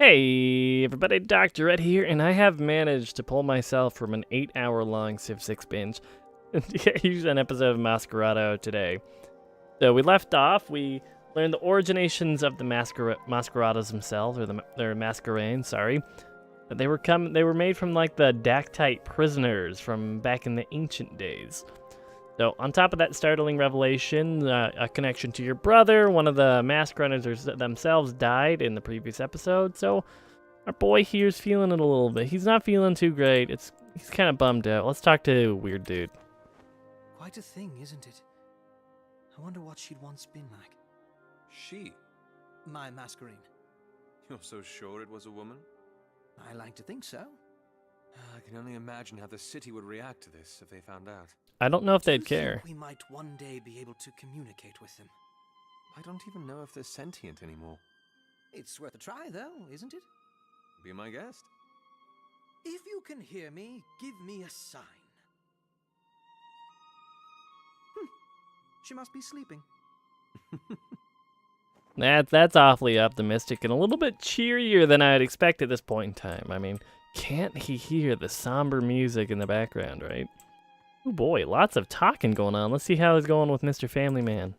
Hey everybody, Dr. Ed here, and I have managed to pull myself from an 8-hour-long Civ 6 binge and use an episode of Masquerada today. So we left off, we learned the originations of the Masqueradas themselves, or their Mascherines, sorry. They were made from like the Dactite prisoners from back in the ancient days. So on top of that startling revelation, a connection to your brother, one of the Masquerades themselves died in the previous episode, so our boy here's feeling it a little bit. He's not feeling too great. He's kind of bummed out. Let's talk to Weird Dude. Quite a thing, isn't it? I wonder what she'd once been like. She? My masquerine. You're so sure it was a woman? I like to think so. I can only imagine how the city would react to this if they found out. I don't know if Do you they'd care. think we might one day be able to communicate with them? I don't even know if they're sentient anymore. It's worth a try, though, isn't it? Be my guest. If you can hear me, give me a sign. She must be sleeping. That's awfully optimistic and a little bit cheerier than I'd expect at this point in time. I mean, can't he hear the somber music in the background, right? Oh boy, lots of talking going on. Let's see how it's going with Mr. Family Man.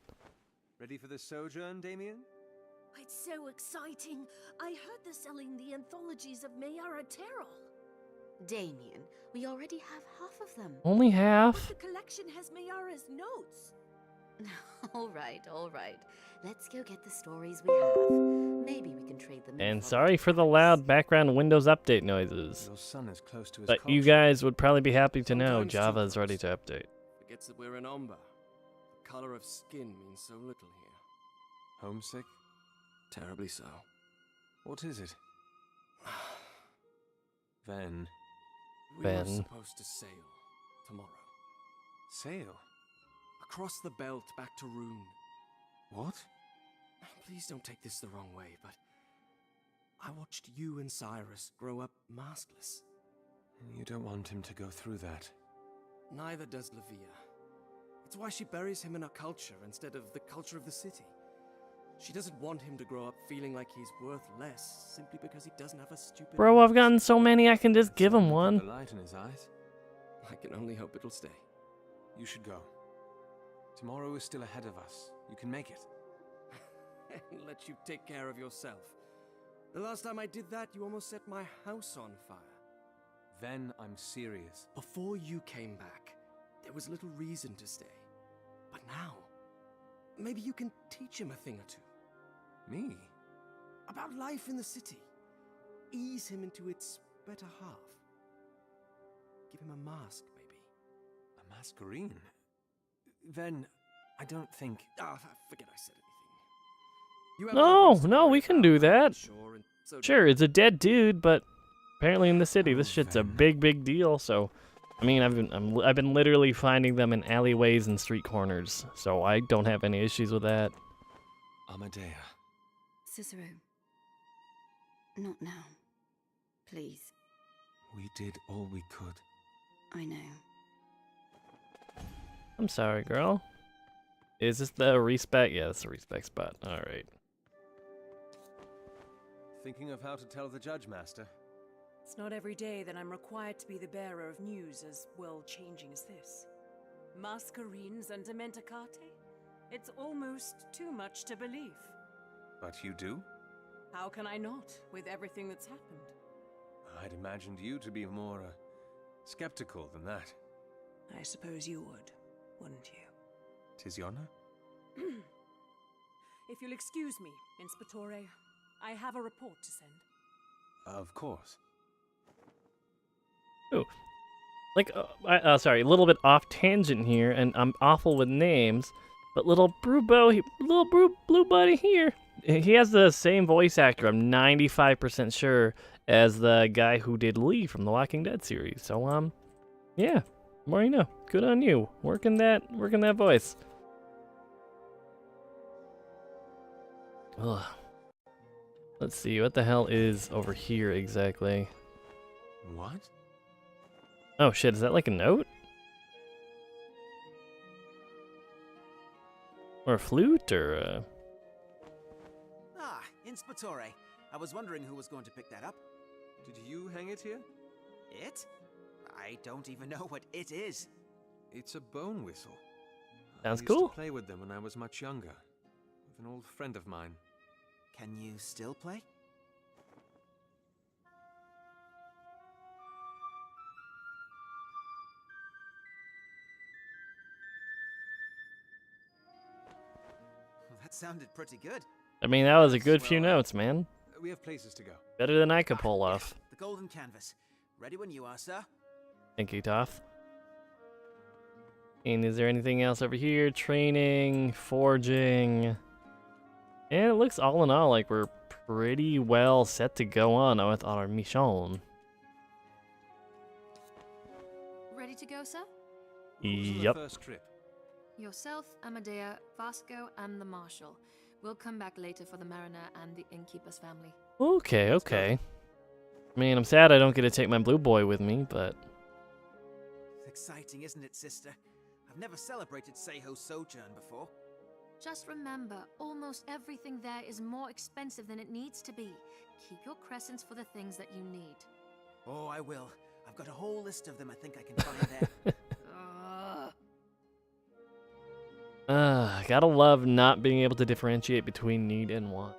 Ready for the sojourn, Damien? It's so exciting. I heard they're selling the anthologies of Mayara Terrell. Damien, we already have half of them. Only half? But the collection has Mayara's notes. all right. Let's go get the stories we have. Maybe we can trade them. And sorry for the loud background Windows update noises. Your son is close to his But you culture. guys would probably be happy to know Sometimes Java too is ready to close. update. Forgets that we're in Omber. The color of skin means so little here. Homesick? Terribly so. What is it? Ven. We were Ben. supposed to sail tomorrow. Sail? Across the belt back to Rune. What? Please don't take this the wrong way, but I watched you and Cyrus grow up maskless. You don't want him to go through that. Neither does Livia. It's why she buries him in her culture instead of the culture of the city. She doesn't want him to grow up feeling like he's worth less simply because he doesn't have a stupid... Bro, I've gotten so many I can just give him The one. light in his eyes. I can only hope it'll stay. You should go. Tomorrow is still ahead of us. You can make it. And let you take care of yourself. The last time I did that, you almost set my house on fire. Then I'm serious. Before you came back, there was little reason to stay. But now, maybe you can teach him a thing or two. Me? About life in the city. Ease him into its better half. Give him a mask, maybe. A masquerine? Then I don't think... Ah, forget I said anything. You have No, other things to no, worry we can about, do I'm that. Sure, and so Sure, it's a dead dude, but apparently in the city, this Oh, shit's a Ven. big deal. So, I mean, I've been literally finding them in alleyways and street corners, so I don't have any issues with that. Amadea. Cicero. Not now. Please. We did all we could. I know. I'm sorry, girl. Is this the respec? Yeah, it's the respec spot. All right. Thinking of how to tell the judge, Master? It's not every day that I'm required to be the bearer of news as world-changing as this. Mascherines and Dementacate? It's almost too much to believe. But you do? How can I not, with everything that's happened? I'd imagined you to be more, skeptical than that. I suppose you would, wouldn't you? Tiziana? If you'll excuse me, Inspectore, I have a report to send. Of course. Ooh. Like, sorry, a little bit off tangent here, and I'm awful with names, but little Blue Buddy here, he has the same voice actor, I'm 95% sure, as the guy who did Lee from the Walking Dead series. So, yeah, more you know. Good on you, working that voice. Ugh. Let's see, what the hell is over here exactly? What? Oh shit, is that like a note? Or a flute, or Ah, Inspectore. I was wondering who was going to pick that up. Did you hang it here? It? I don't even know what it is. It's a bone whistle. Sounds I used cool. to play with them when I was much younger, with an old friend of mine. Can you still play? Well, that sounded pretty good. I mean, that was a good few Well, notes, man. We have places to go. Better than I could pull Ah, off. yes, the golden canvas. Ready when you are, sir. Thank you, Toth. And is there anything else over here? Training, forging. And it looks all in all like we're pretty well set to go on with our mission. Ready to go, sir? Who's on the Yep. first trip? Yourself, Amadea, Vasco, and the Marshal. We'll come back later for the Mariner and the Innkeeper's family. Okay, okay. I mean, I'm sad I don't get to take my blue boy with me, but... Exciting, isn't it, sister? I've never celebrated Seiho's sojourn before. Just remember, almost everything there is more expensive than it needs to be. Keep your crescents for the things that you need. Oh, I will. I've got a whole list of them I think I can find there. Gotta love not being able to differentiate between need and want.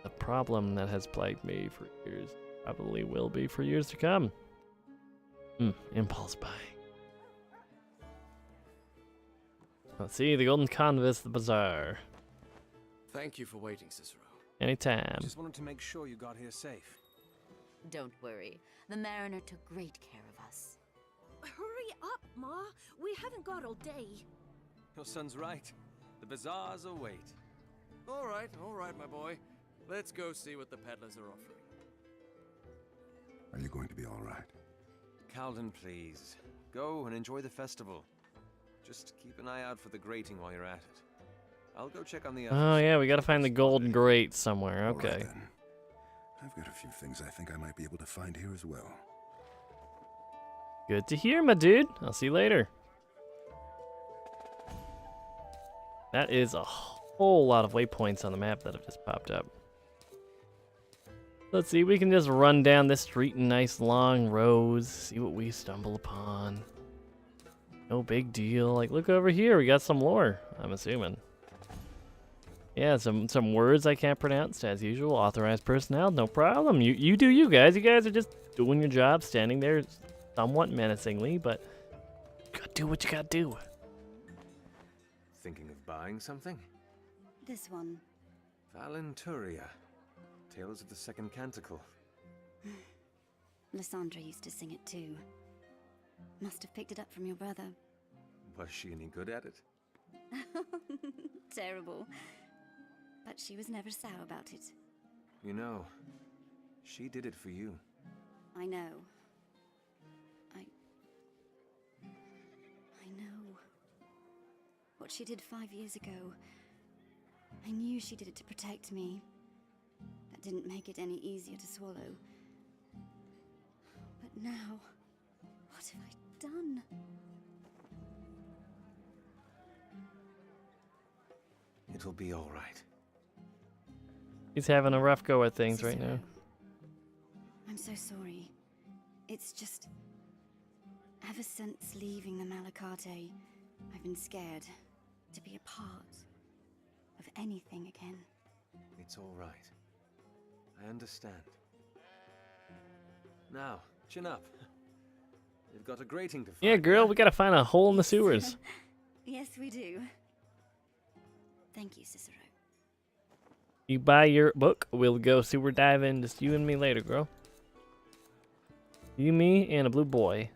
A problem that has plagued me for years. Probably will be for years to come. Impulse buying. Let's see, the golden canvas, the bazaar. Thank you for waiting, Cicero. Anytime. Just wanted to make sure you got here safe. Don't worry. The Mariner took great care of us. Hurry up, Ma. We haven't got all day. Your son's right. The bazaars await. All right, my boy. Let's go see what the peddlers are offering. Are you going to be all right? Calden, please. Go and enjoy the festival. Just keep an eye out for the grating while you're at it. I'll go check on the others. Oh yeah, we gotta find the gold grate somewhere. All right, Okay. then. I've got a few things I think I might be able to find here as well. Good to hear, my dude. I'll see you later. That is a whole lot of waypoints on the map that have just popped up. Let's see, we can just run down this street in nice long rows, see what we stumble upon. No big deal. Like, look over here, we got some lore, I'm assuming. Yeah, some words I can't pronounce, as usual. Authorized personnel, no problem. You do you guys. You guys are just doing your job, standing there somewhat menacingly, but you gotta do what you gotta do. Thinking of buying something? This one. Valenturia. Tales of the Second Canticle. Lysandra used to sing it too. Must have picked it up from your brother. Was she any good at it? Terrible. But she was never sour about it. You know, she did it for you. I know. I know. What she did 5 years ago, I knew she did it to protect me. That didn't make it any easier to swallow. But now, what have I done? It'll be all right. He's having a rough go at things right now. I'm so sorry. It's just... ever since leaving the Malacate, I've been scared to be a part of anything again. It's all right. I understand. Now, chin up. You've got a grating to find. Yeah, girl, we gotta find a hole in the sewers. Yes, we do. Thank you, Cicero. You buy your book, we'll go sewer diving. Just you and me later, girl. You, me, and a blue boy.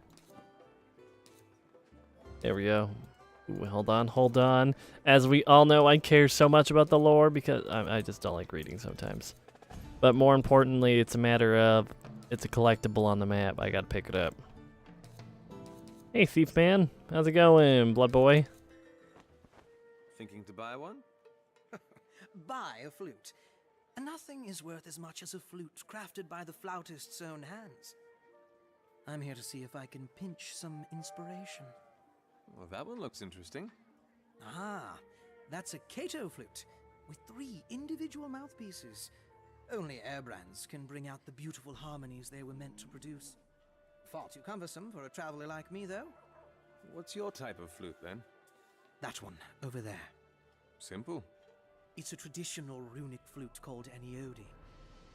There we go. Ooh, hold on. As we all know, I care so much about the lore because I just don't like reading sometimes. But more importantly, it's a matter of it's a collectible on the map. I gotta pick it up. Hey, thief man, how's it going, blood boy? Thinking to buy one? Buy a flute. Nothing is worth as much as a flute crafted by the flautist's own hands. I'm here to see if I can pinch some inspiration. Well, that one looks interesting. Ah, that's a Cato flute with 3 individual mouthpieces. Only airbrands can bring out the beautiful harmonies they were meant to produce. Far too cumbersome for a traveler like me, though. What's your type of flute, then? That one, over there. Simple. It's a traditional runic flute called inequality.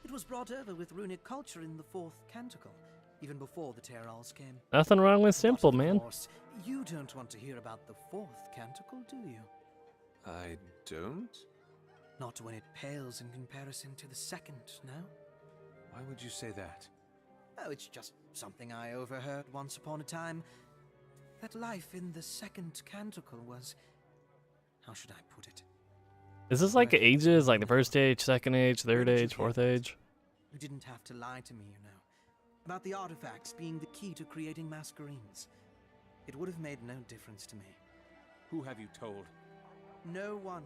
It was brought over with runic culture in the 4th canticle, even before the Terrals came. Nothing wrong with simple, But of man. course, you don't want to hear about the 4th canticle, do you? I don't? Not when it pales in comparison to the 2nd, no? Why would you say that? Oh, it's just something I overheard once upon a time. That life in the 2nd canticle was... How should I put it? Is this like ages, like the first age, second age, third Where did you age, hear fourth that? age? You didn't have to lie to me, you know. About the artifacts being the key to creating Mascherines. It would have made no difference to me. Who have you told? No one.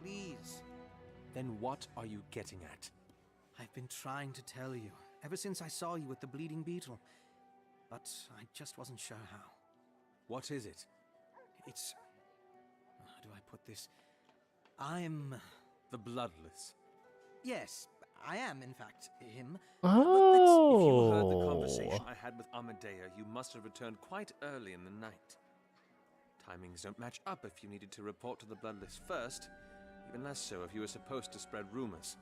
Please. Then what are you getting at? I've been trying to tell you, ever since I saw you with the bleeding beetle. But I just wasn't sure how. What is it? It's... How do I put this? I'm... The Bloodless. Yes, I am, in fact, him. If you heard the Oh. conversation I had with Amadea, you must have returned quite early in the night. Timings don't match up if you needed to report to the Bloodless first, even less so if you were supposed to spread rumors.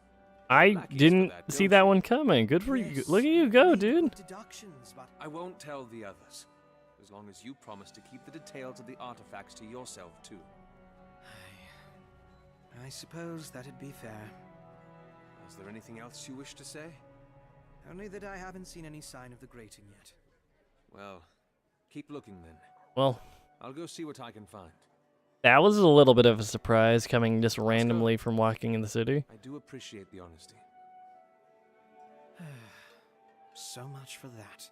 I Lackeys for didn't that, see don't that you? one coming. Good for you. Yes, Look at you go, make dude. good deductions, but I won't tell the others, as long as you promise to keep the details of the artifacts to yourself, too. I suppose that'd be fair. Is there anything else you wish to say? Only that I haven't seen any sign of the grating yet. Well, keep looking then. Well, I'll go see what I can find. that was a little bit of a surprise coming just randomly from walking in the city. I do appreciate the honesty. So much for that.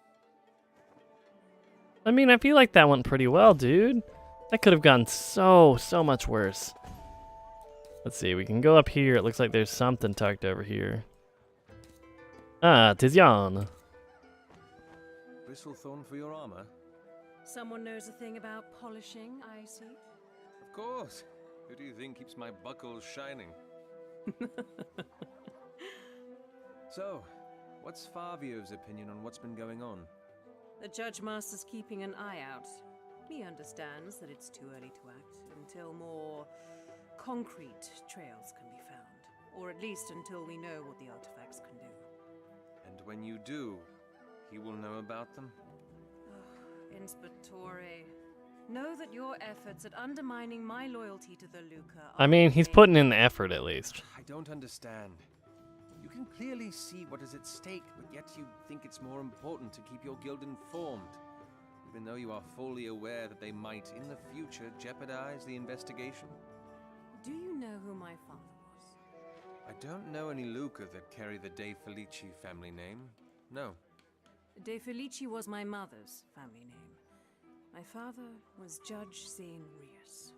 I mean, I feel like that went pretty well, dude. That could have gone so much worse. Let's see, we can go up here. It looks like there's something tucked over here. Ah, Tizian. Bristlethorn for your armor? Someone knows a thing about polishing, I see. Of course. Who do you think keeps my buckles shining? So, what's Fabio's opinion on what's been going on? The Judge Master's keeping an eye out. He understands that it's too early to act until more concrete trails can be found. Or at least until we know what the artifacts can do. And when you do, he will know about them? Inspectore, know that your efforts at undermining my loyalty to the Luca are I mean, he's vain. putting in the effort at least. I don't understand. You can clearly see what is at stake, but yet you think it's more important to keep your guild informed, even though you are fully aware that they might, in the future, jeopardize the investigation. Do you know who my father was? I don't know any Luca that carry the De Felici family name. No. De Felici was my mother's family name. My father was Judge Zane Rios.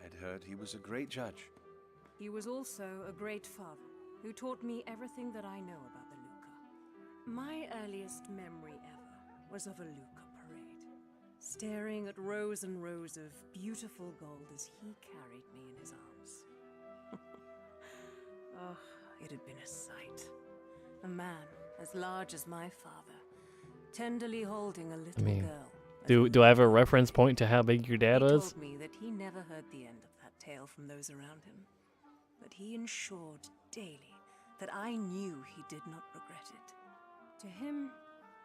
I'd heard he was a great judge. He was also a great father who taught me everything that I know about the Luca. My earliest memory ever was of a Luca parade, staring at rows and rows of beautiful gold as he carried me in his arms. Oh, it had been a sight. A man as large as my father, tenderly holding a little girl. Do I have a reference point to how big your dad He was? told me that he never heard the end of that tale from those around him, but he ensured daily that I knew he did not regret it. To him,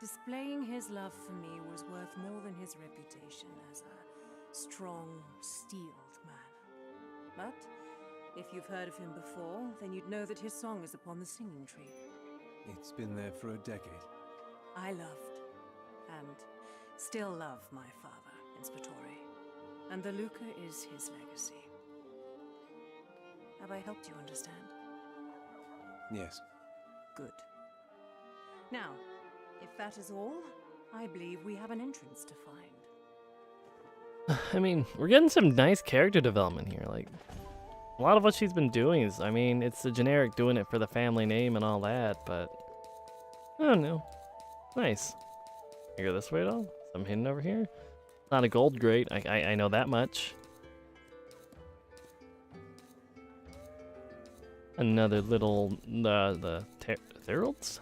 displaying his love for me was worth more than his reputation as a strong, steeled man. But if you've heard of him before, then you'd know that his song is upon the singing tree. It's been there for a decade. I loved, and still love my father, Inspectore, and the Luca is his legacy. Have I helped you understand? Yes. Good. Now, if that is all, I believe we have an entrance to find. I mean, we're getting some nice character development here. Like, a lot of what she's been doing is, I mean, it's the generic doing it for the family name and all that, but I don't know. Nice. You go this way at all? Some hidden over here? Not a gold grate. I know that much. Another little the heralds.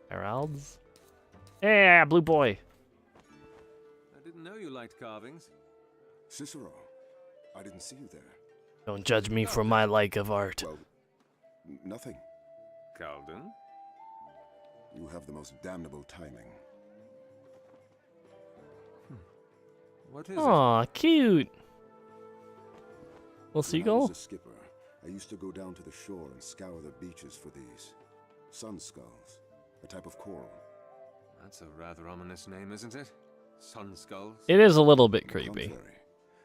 Heralds. Yeah, blue boy. I didn't know you liked carvings. Cicero, I didn't see you there. Don't judge me for my like of art. Well, nothing. Calden? You have the most damnable timing. What is Aw, cute. Little When I seagull? was a skipper, I used to go down to the shore and scour the beaches for these sun skulls, a type of coral. it? That's a rather ominous name, isn't it? Sun skulls? It is a little bit On the creepy. contrary,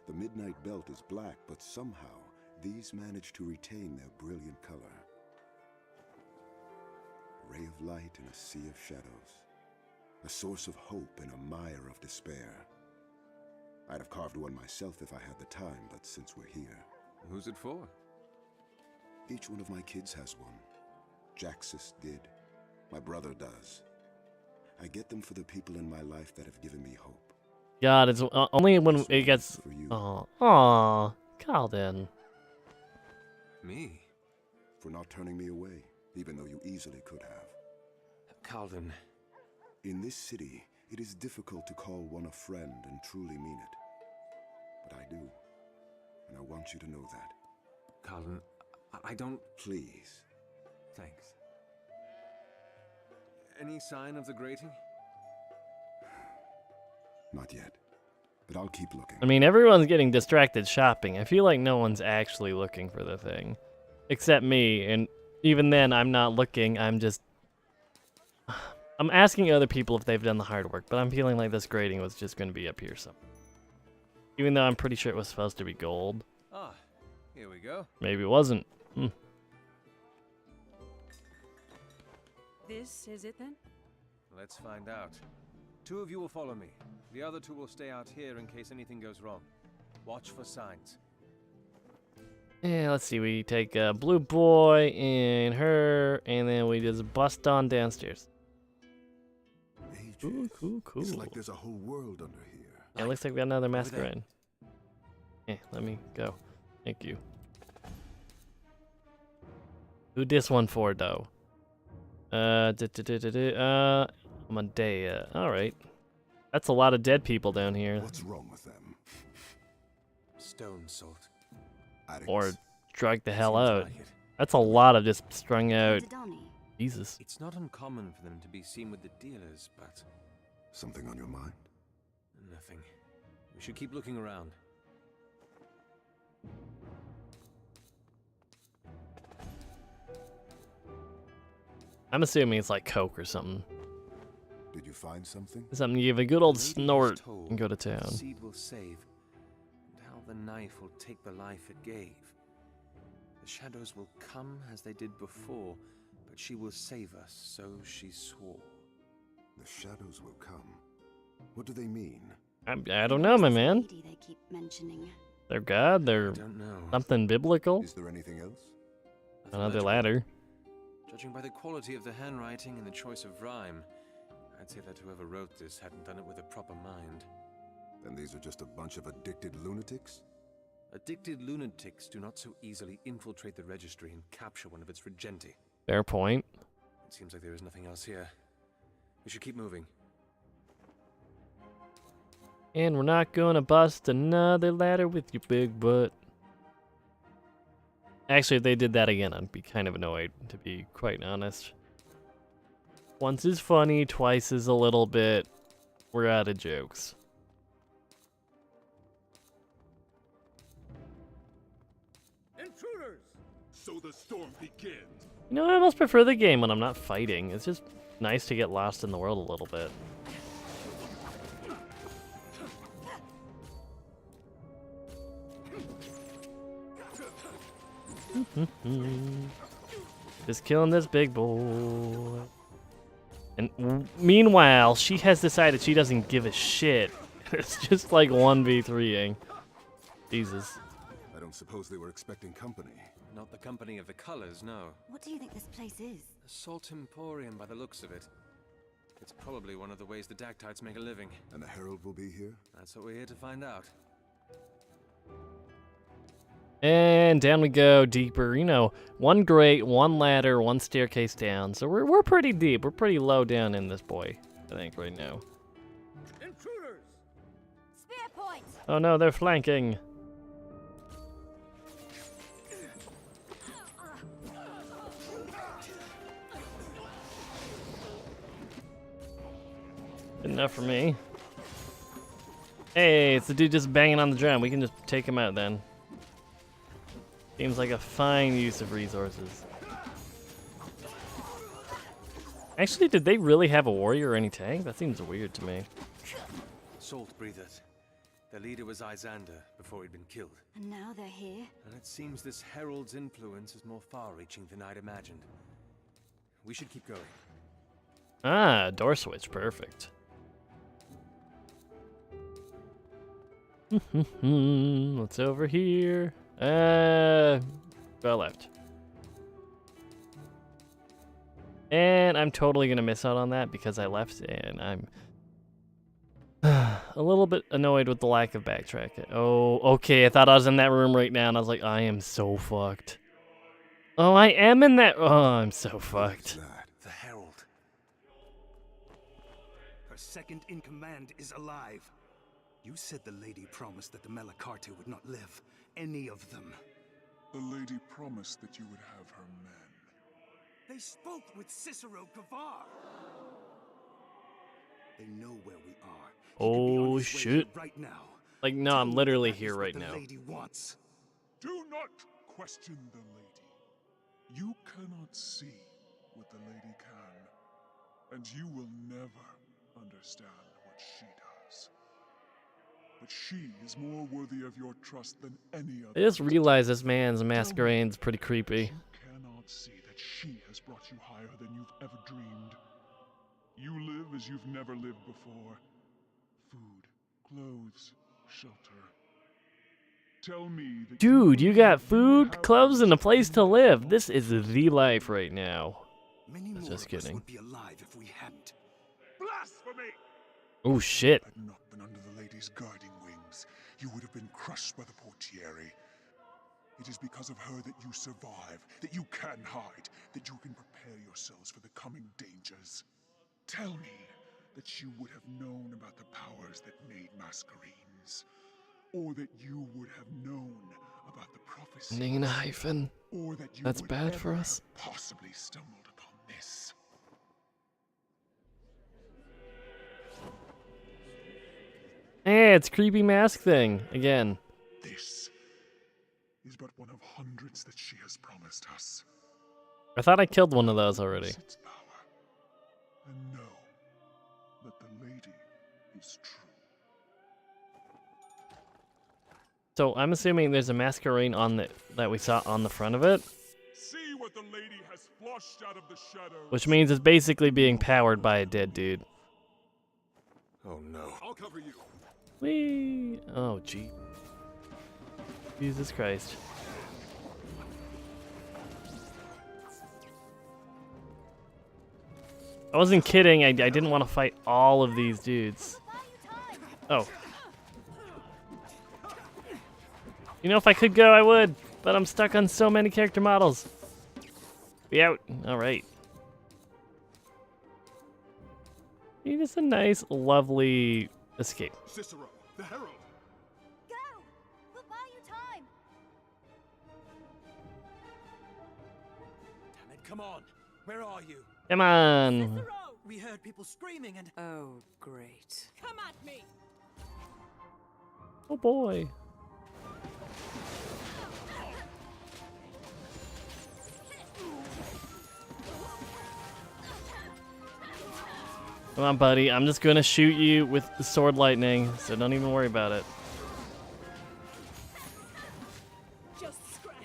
the midnight belt is black, but somehow these manage to retain their brilliant color. A ray of light in a sea of shadows. A source of hope in a mire of despair. I'd have carved one myself if I had the time, but since we're here... Who's it for? Each one of my kids has one. Jaxus did. My brother does. I get them for the people in my life that have given me hope. God, it's only when This it one gets. is for you. Aw, Calden. Me? For not turning me away, even though you easily could have. Calden. In this city, it is difficult to call one a friend and truly mean it. But I do. And I want you to know that. Calden, I don't... Please. Thanks. Any sign of the grating? Not yet. But I'll keep looking. I mean, everyone's getting distracted shopping. I feel like no one's actually looking for the thing. Except me, and even then, I'm not looking, I'm just... I'm asking other people if they've done the hard work, but I'm feeling like this grating was just going to be up here somewhere. Even though I'm pretty sure it was supposed to be gold. Ah, here we go. Maybe it wasn't. This is it then? Let's find out. 2 of you will follow me. The other 2 will stay out here in case anything goes wrong. Watch for signs. Yeah, let's see. We take a blue boy and her, and then we just bust on downstairs. Ages. Cool. It's like there's a whole world under here. Yeah, it looks like we got another masquerade. Yeah, let me go. Thank you. Who this one for, though? Amandea. Alright. That's a lot of dead people down here. What's wrong with them? Stone salt. Addicts. Or drug the hell Seems out. like it. That's a lot of just strung out. Contadani. Jesus. It's not uncommon for them to be seen with the dealers, but... Something on your mind? Nothing. We should keep looking around. I'm assuming it's like coke or something. Did you find something? Something you give a good old The lady was snort told and go to that the town. seed will save, and how the knife will take the life it gave. The shadows will come as they did before, but she will save us, so she swore. The shadows will come. What do they mean? I don't know, my man. Lady they keep mentioning. They're God, they're I don't know. something biblical. Is there anything else? Nothing Another legible. ladder. Judging by the quality of the handwriting and the choice of rhyme, I'd say that whoever wrote this hadn't done it with a proper mind. Then these are just a bunch of addicted lunatics? Addicted lunatics do not so easily infiltrate the registry and capture one of its regenti. Fair point. It seems like there is nothing else here. We should keep moving. And we're not gonna bust another ladder with your big butt. Actually, if they did that again, I'd be kind of annoyed, to be quite honest. Once is funny, twice is a little bit... We're out of jokes. Intruders! So the storm begins. You know, I almost prefer the game when I'm not fighting. It's just nice to get lost in the world a little bit. Just killing this big boy. And meanwhile, she has decided she doesn't give a shit. It's just like 1v3ing. Jesus. I don't suppose they were expecting company. Not the company of the colors, no. What do you think this place is? A salt emporium by the looks of it. It's probably one of the ways the Dactytes make a living. And the Herald will be here? That's what we're here to find out. And down we go, deeper. You know, one grate, one ladder, one staircase down. So we're pretty deep. We're pretty low down in this boy, I think, right now. Intruders! Spear point! Oh no, they're flanking. Good enough for me. Hey, it's the dude just banging on the drum. We can just take him out then. Seems like a fine use of resources. Actually, did they really have a warrior or any tank? That seems weird to me. Salt breathers. Their leader was Izander before he'd been killed. And now they're here? And it seems this herald's influence is more far-reaching than I'd imagined. We should keep going. Ah, door switch. Perfect. What's over here? Go left. And I'm totally gonna miss out on that because I left and I'm a little bit annoyed with the lack of backtracking. Oh, okay, I thought I was in that room right now and I was like, I am so fucked. Oh, I am in that. Oh, I'm so fucked. The herald. Her second in command is alive. You said the lady promised that the Malacarte would not live. Any of them. The lady promised that you would have her men. They spoke with Cicero Gavar. They know where we are. He could be on Oh his way shit. here right now. Like, no, Tell I'm me literally that is here what right the now. lady wants. Do not question the lady. You cannot see what the lady can, and you will never understand what she does. But she is more worthy of your trust than any other. I just realized this man's Masquerades pretty creepy. You cannot see that she has brought you higher than you've ever dreamed. You live as you've never lived before. Food, clothes, shelter. Tell me that Dude, you got food, have clothes, and a place to live. everything This is the life right now. Many more Just of us kidding. would be alive if we hadn't. Blasphemy! Oh shit. Had not been under the lady's guarding wings, you would have been crushed by the portiere. It is because of her that you survive, that you can hide, that you can prepare yourselves for the coming dangers. Tell me that you would have known about the powers that made Mascherines, or that you would have known about the prophecy, Ending in a hyphen. or that you That's would bad for ever us. have possibly stumbled upon this. Hey, it's creepy mask thing again. This is but one of hundreds that she has promised us. I thought I killed one of those already. Its power, and know that the lady is true. So I'm assuming there's a masquerade on the that we saw on the front of it, See what the lady has flushed out of the shadows. which means it's basically being powered by a dead dude. Oh no. I'll cover you. Whee! Oh gee. Jesus Christ. I wasn't kidding. I didn't want to fight all of these dudes. Oh. You know, if I could go, I would. But I'm stuck on so many character models. Be out. Alright. It is a nice, lovely escape. Cicero, the herald. Go! We'll buy you time! Damn it, come on. Where are you? Come on. We heard people screaming and... Oh, great. Come at me! Oh boy. Come on, buddy. I'm just gonna shoot you with the sword lightning, so don't even worry about it. Just scratch.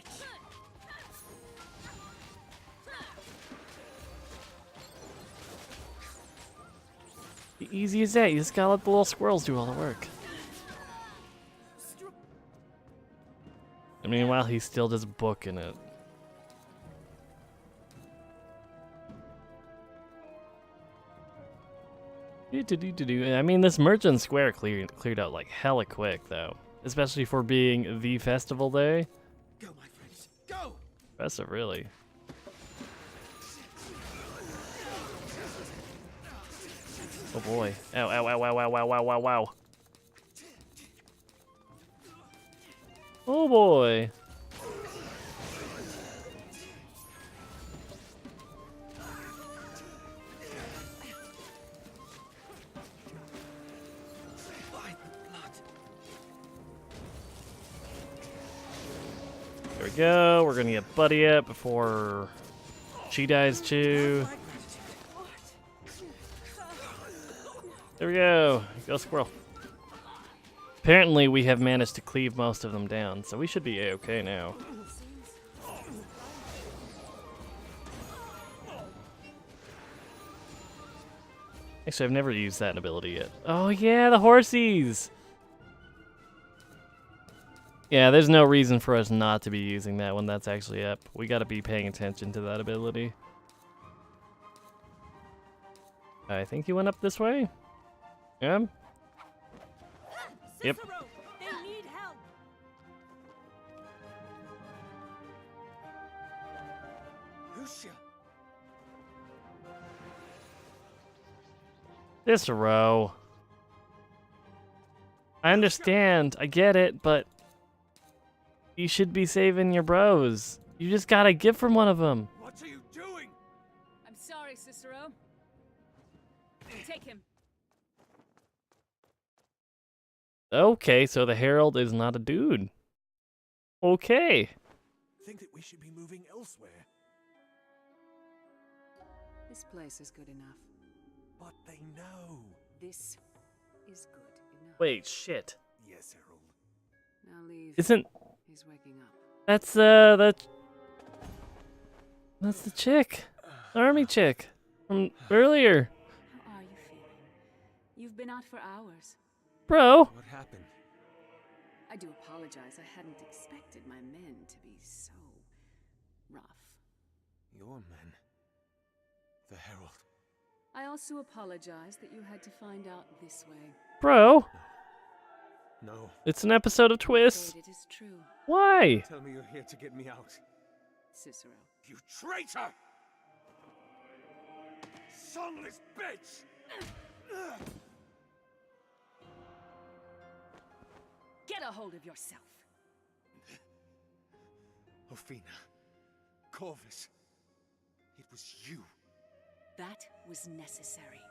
Easy as that. You just gotta let the little squirrels do all the work. And meanwhile, he's still just booking it. I mean, this merchant square cleared out like hella quick, though. Especially for being the festival day. Impressive, really. Oh boy. Ow, ow, ow, ow, ow, ow, ow, ow, ow. Oh boy. There we go. We're gonna get Buddy up before she dies too. There we go. Go squirrel. Apparently we have managed to cleave most of them down, so we should be a-okay now. Actually, I've never used that ability yet. Oh yeah, the horsies! Yeah, there's no reason for us not to be using that when that's actually up. We gotta be paying attention to that ability. I think he went up this way? Yeah? Yep. They need help. Lucia! Cicero. I understand. I get it, but you should be saving your bros. You just got a gift from one of them. What are you doing? I'm sorry, Cicero. Take him. Okay, so the Herald is not a dude. Okay. Think that we should be moving elsewhere. This place is good enough. But they know. This is good enough. Wait, shit. Yes, Herald. Now leave. Isn't... He's waking up. That's the chick. The army chick. From earlier. How are you feeling? You've been out for hours. Bro. What happened? I do apologize. I hadn't expected my men to be so rough. Your men. The Herald. I also apologize that you had to find out this way. Bro. No. It's an episode of Twist. It is true. Why? Tell me you're here to get me out. Cicero. You traitor! Songless bitch! Get a hold of yourself. Ophina. Corvus. It was you. That was necessary.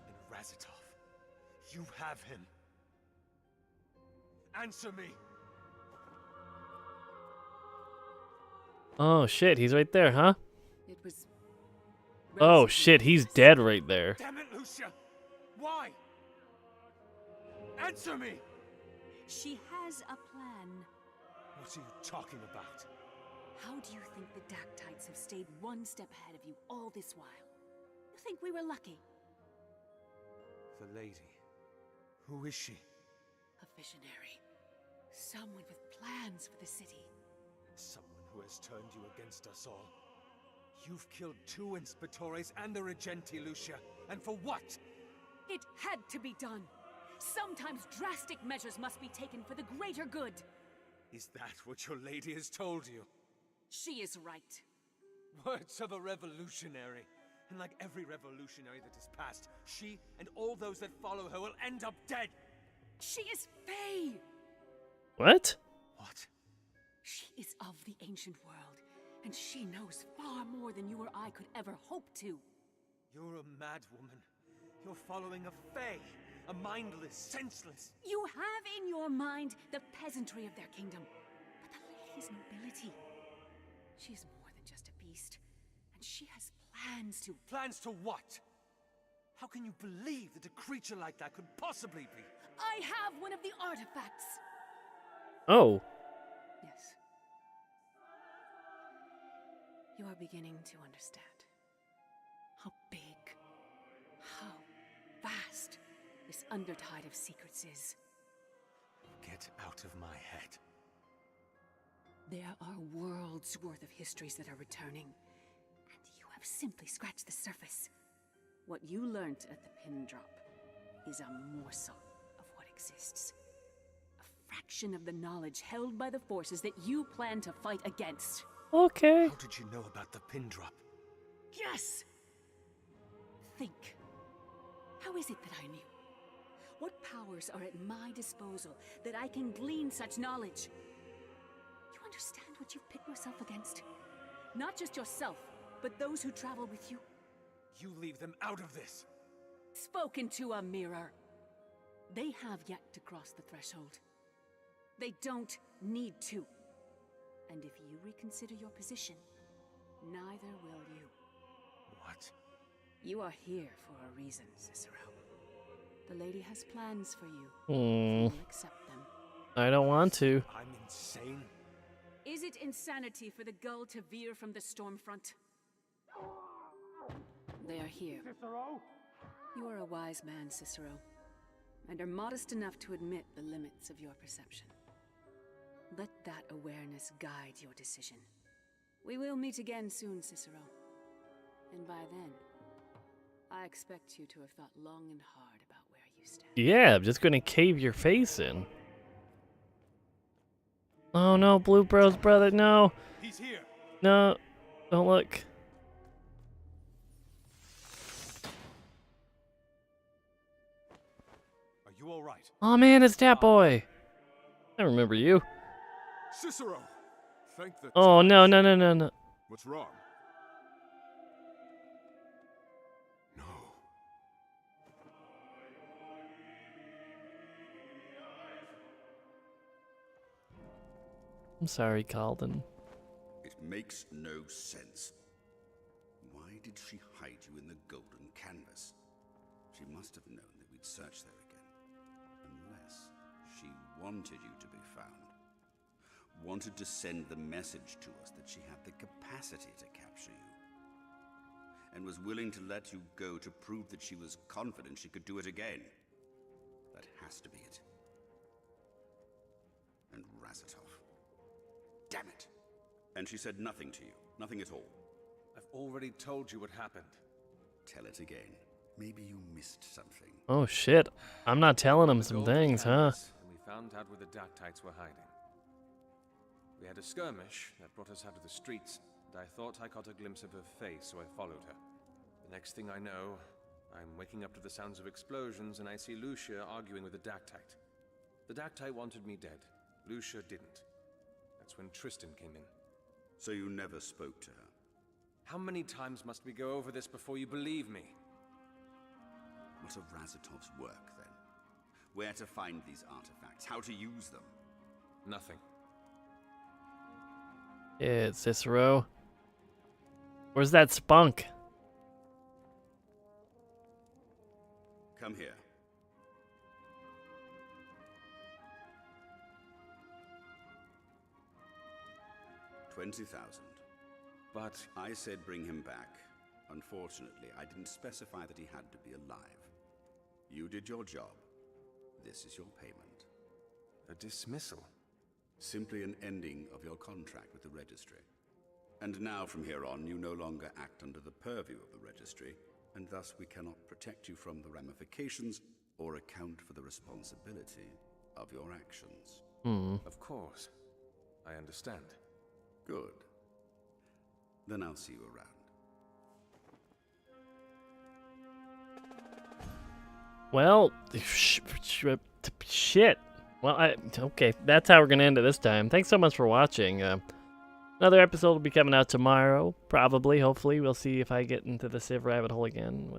And Razatov. You have him. Answer me. Oh shit, he's right there, huh? It was. Oh shit, he's dead right there. Damn it, Lucia! Why? Answer me! She has a plan. What are you talking about? How do you think the Dactytes have stayed one step ahead of you all this while? You think we were lucky? The lady. Who is she? A visionary. Someone with plans for the city. Someone who has turned you against us all. You've killed 2 Inspectores and the Regenti, Lucia. And for what? It had to be done. Sometimes drastic measures must be taken for the greater good. Is that what your lady has told you? She is right. Words of a revolutionary. And like every revolutionary that has passed, she and all those that follow her will end up dead. She is Fae. What? What? She is of the ancient world, and she knows far more than you or I could ever hope to. You're a mad woman. You're following a Fae. A mindless, senseless. You have in your mind the peasantry of their kingdom. But the lady's nobility. She's more than just a beast. And she has plans to... Plans to what? How can you believe that a creature like that could possibly be? I have one of the artifacts. Oh. Yes. You are beginning to understand. How big, how vast this undertide of secrets is. Get out of my head. There are worlds worth of histories that are returning, and you have simply scratched the surface. What you learnt at the pin drop is a morsel of what exists. A fraction of the knowledge held by the forces that you plan to fight against. Okay. How did you know about the pin drop? Yes! Think. How is it that I knew? What powers are at my disposal that I can glean such knowledge? You understand what you've pit yourself against? Not just yourself, but those who travel with you. You leave them out of this. Spoken to a mirror. They have yet to cross the threshold. They don't need to. And if you reconsider your position, neither will you. What? You are here for a reason, Cicero. The lady has plans for you. Hmm. You accept them. I don't want to. I'm insane? Is it insanity for the gull to veer from the storm front? They are here. Cicero? You are a wise man, Cicero, and are modest enough to admit the limits of your perception. Let that awareness guide your decision. We will meet again soon, Cicero. And by then, I expect you to have thought long and hard about where you stand. Yeah, I'm just gonna cave your face in. Oh no, Blue Bros brother, no. He's here. No, don't look. Are you all right? Oh man, it's that boy. I remember you. Cicero! Thank the Oh no, no, no, no, no. What's wrong? No. I'm sorry, Calden. It makes no sense. Why did she hide you in the golden canvas? She must have known that we'd search there again. Unless she wanted you to be found. Wanted to send the message to us that she had the capacity to capture you. And was willing to let you go to prove that she was confident she could do it again. That has to be it. And Razatov. Damn it! And she said nothing to you. Nothing at all. I've already told you what happened. Tell it again. Maybe you missed something. Oh shit. I'm not telling him some things, huh? And we found out where the Dactytes were hiding. We had a skirmish that brought us out of the streets, and I thought I caught a glimpse of her face, so I followed her. The next thing I know, I'm waking up to the sounds of explosions, and I see Lucia arguing with a Dactyte. The Dactyte wanted me dead. Lucia didn't. That's when Tristan came in. So you never spoke to her? How many times must we go over this before you believe me? What of Razatov's work, then? Where to find these artifacts? How to use them? Nothing. Yeah, Cicero. Where's that spunk? Come here. $20,000. But I said bring him back. Unfortunately, I didn't specify that he had to be alive. You did your job. This is your payment. a dismissal? Simply an ending of your contract with the registry. And now from here on, you no longer act under the purview of the registry, and thus we cannot protect you from the ramifications or account for the responsibility of your actions. Of course. I understand. Good. Then I'll see you around. Well, shit. Well, okay, that's how we're gonna end it this time. Thanks so much for watching. Another episode will be coming out tomorrow, probably, hopefully. We'll see if I get into the Civ rabbit hole again.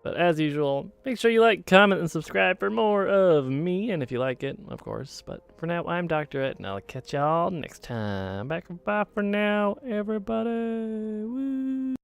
But as usual, make sure you like, comment, and subscribe for more of me, and if you like it, of course. But for now, I'm Dr. Ed, and I'll catch y'all next time. Bye for now, everybody. Woo.